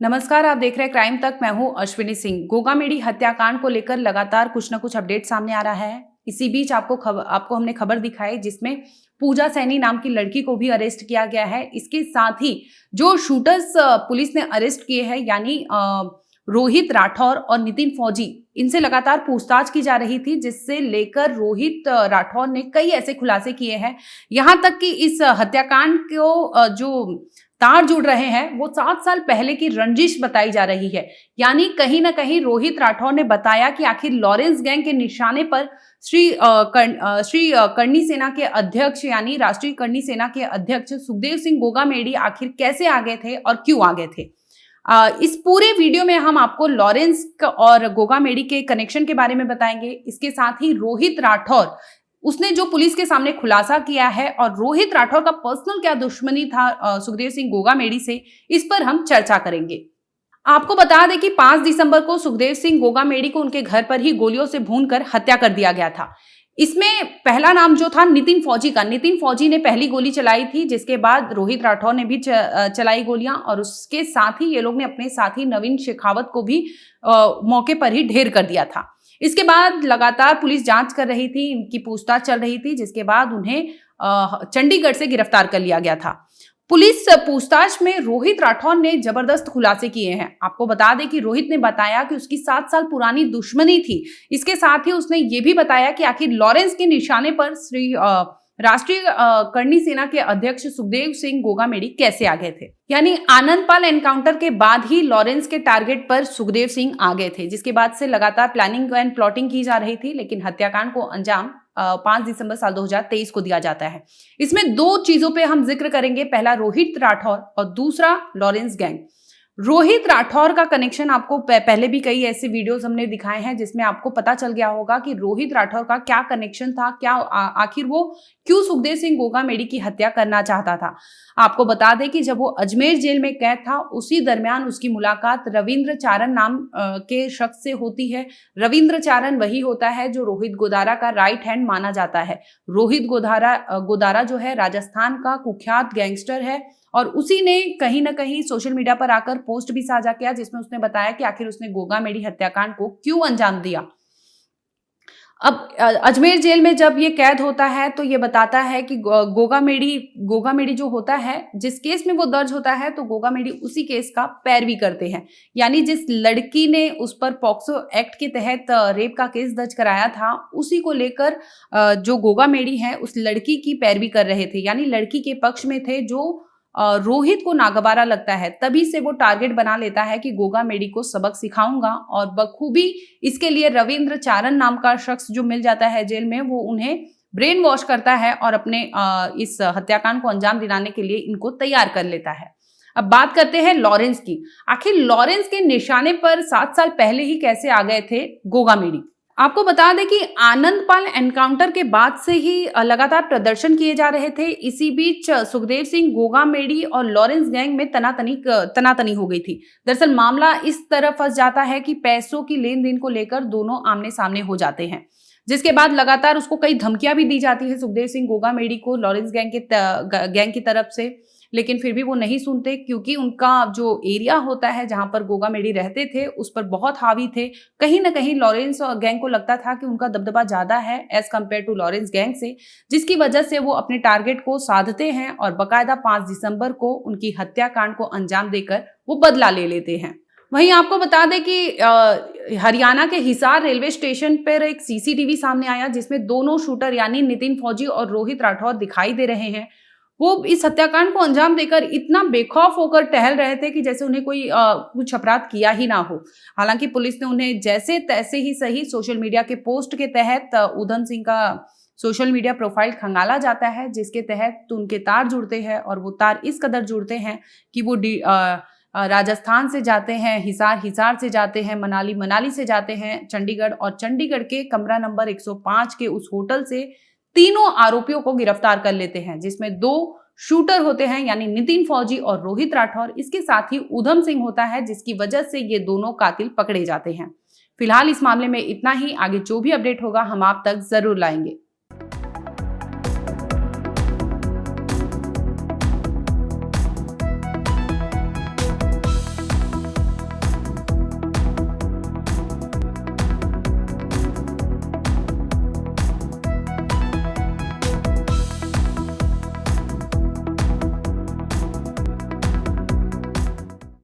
नमस्कार, आप देख रहे हैं क्राइम तक। मैं हूं अश्विनी सिंह। गोगा मेडी हत्याकांड को लेकर लगातार कुछ न कुछ अपडेट सामने आ रहा है। इसी बीच आपको हमने खबर दिखाई जिसमें पूजा सैनी नाम की लड़की को भी अरेस्ट किया गया है। इसके साथ ही जो शूटर्स पुलिस ने अरेस्ट किए हैं, यानी रोहित राठौर और नितिन फौजी, इनसे लगातार पूछताछ की जा रही थी, जिससे लेकर रोहित राठौर ने कई ऐसे खुलासे किए हैं। यहां तक कि इस हत्याकांड को जो तार जुड़ रहे हैं वो 7 साल पहले की रंजिश बताई जा रही है। यानी कहीं ना कहीं रोहित राठौर ने बताया कि आखिर लॉरेंस गैंग के निशाने पर श्री करनी सेना के अध्यक्ष, यानी राष्ट्रीय करनी सेना के अध्यक्ष सुखदेव सिंह गोगामेडी आखिर कैसे आ गए थे और क्यों आ गए थे। इस पूरे वीडियो में हम आपको लॉरेंस और गोगामेडी के कनेक्शन के बारे में बताएंगे। इसके साथ ही रोहित राठौर, उसने जो पुलिस के सामने खुलासा किया है, और रोहित राठौर का पर्सनल क्या दुश्मनी था सुखदेव सिंह गोगामेडी से, इस पर हम चर्चा करेंगे। आपको बता दें कि 5 दिसंबर को सुखदेव सिंह गोगामेडी को उनके घर पर ही गोलियों से भूनकर हत्या कर दिया गया था। इसमें पहला नाम जो था नितिन फौजी का, नितिन फौजी ने पहली गोली चलाई थी, जिसके बाद रोहित राठौर ने भी चलाई गोलियां, और उसके साथ ही ये लोग ने अपने साथी नवीन शेखावत को भी मौके पर ही ढेर कर दिया था। इसके बाद लगातार पुलिस जांच कर रही थी, इनकी पूछताछ चल रही थी, जिसके बाद उन्हें चंडीगढ़ से गिरफ्तार कर लिया गया था। पुलिस पूछताछ में रोहित राठौर ने जबरदस्त खुलासे किए हैं। आपको बता दें कि रोहित ने बताया कि उसकी 7 साल पुरानी दुश्मनी थी। इसके साथ ही उसने ये भी बताया कि आखिर लॉरेंस के निशाने पर राष्ट्रीय करनी सेना के अध्यक्ष सुखदेव सिंह गोगामेडी कैसे आ गए थे। यानी आनंदपाल एनकाउंटर के बाद ही लॉरेंस के टारगेट पर सुखदेव सिंह आ गए थे, जिसके बाद से लगातार प्लानिंग एंड प्लॉटिंग की जा रही थी, लेकिन हत्याकांड को अंजाम 5 दिसंबर साल 2023 को दिया जाता है। इसमें 2 चीजों पे हम जिक्र करेंगे, पहला रोहित राठौर और दूसरा लॉरेंस गैंग। रोहित राठौर का कनेक्शन आपको पहले भी कई ऐसे वीडियोस हमने दिखाए हैं, जिसमें आपको पता चल गया होगा कि रोहित राठौर का क्या कनेक्शन था, क्या आखिर वो क्यों सुखदेव सिंह गोगामेडी की हत्या करना चाहता था। आपको बता दें कि जब वो अजमेर जेल में कैद था, उसी दरमियान उसकी मुलाकात रविंद्र चारण नाम के शख्स से होती है। रविंद्र चारण वही होता है जो रोहित गोदारा का राइट हैंड माना जाता है। रोहित गोदारा जो है राजस्थान का कुख्यात गैंगस्टर है, और उसी ने कहीं ना कहीं सोशल मीडिया पर आकर पोस्ट भी साझा किया, जिसमें उसने बताया कि आखिर उसने गोगामेडी हत्याकांड को क्यों अंजाम दिया। अब अजमेर जेल में जब ये कैद होता है तो ये बताता है कि गोगामेडी जो होता है, जिस केस में वो दर्ज होता है, तो गोगामेडी उसी केस का पैरवी करते हैं। यानी जिस लड़की ने उस पर पॉक्सो एक्ट के तहत रेप का केस दर्ज कराया था, उसी को लेकर जो गोगामेडी है उस लड़की की पैरवी कर रहे थे। यानी लड़की के पक्ष में थे, जो रोहित को नागवारा लगता है। तभी से वो टारगेट बना लेता है कि गोगामेडी को सबक सिखाऊंगा, और बखूबी इसके लिए रविंद्र चारण नाम का शख्स जो मिल जाता है जेल में, वो उन्हें ब्रेन वॉश करता है और अपने इस हत्याकांड को अंजाम दिलाने के लिए इनको तैयार कर लेता है। अब बात करते हैं लॉरेंस की। आखिर लॉरेंस के निशाने पर 7 साल पहले ही कैसे आ गए थे गोगामेडी। आपको बता दें कि आनंदपाल एनकाउंटर के बाद से ही लगातार प्रदर्शन किए जा रहे थे। इसी बीच सुखदेव सिंह गोगामेडी और लॉरेंस गैंग में तनातनी हो गई थी। दरअसल मामला इस तरह फंस जाता है कि पैसों की लेन देन को लेकर दोनों आमने सामने हो जाते हैं, जिसके बाद लगातार उसको कई धमकियां भी दी जाती है सुखदेव सिंह गोगामेडी को लॉरेंस गैंग की तरफ से। लेकिन फिर भी वो नहीं सुनते, क्योंकि उनका जो एरिया होता है जहां पर गोगामेडी रहते थे, उस पर बहुत हावी थे। कहीं ना कहीं लॉरेंस गैंग को लगता था कि उनका दबदबा ज्यादा है as compare to Lawrence gang से, जिसकी वजह से वो अपने टारगेट को साधते हैं और बकायदा 5 दिसंबर को उनकी हत्याकांड को अंजाम देकर वो बदला ले लेते हैं। वहीं आपको बता दें कि हरियाणा के हिसार रेलवे स्टेशन पर एक सीसीटीवी सामने आया, जिसमें दोनों शूटर यानी नितिन फौजी और रोहित राठौर दिखाई दे रहे हैं। वो इस हत्याकांड को अंजाम देकर इतना बेखौफ होकर टहल रहे थे कि जैसे उन्हें कोई कुछ अपराध किया ही ना हो। हालांकि पुलिस ने उन्हें जैसे तैसे ही सही सोशल मीडिया के पोस्ट के तहत उधम सिंह का सोशल मीडिया प्रोफाइल खंगाला जाता है, जिसके तहत उनके तार जुड़ते हैं, और वो तार इस कदर जुड़ते हैं कि वो राजस्थान से जाते हैं, हिसार से जाते हैं, मनाली से जाते हैं चंडीगढ़, और चंडीगढ़ के कमरा नंबर 105 के उस होटल से तीनों आरोपियों को गिरफ्तार कर लेते हैं, जिसमें 2 शूटर होते हैं यानी नितिन फौजी और रोहित राठौर। इसके साथ ही उधम सिंह होता है, जिसकी वजह से ये दोनों कातिल पकड़े जाते हैं। फिलहाल इस मामले में इतना ही। आगे जो भी अपडेट होगा हम आप तक जरूर लाएंगे।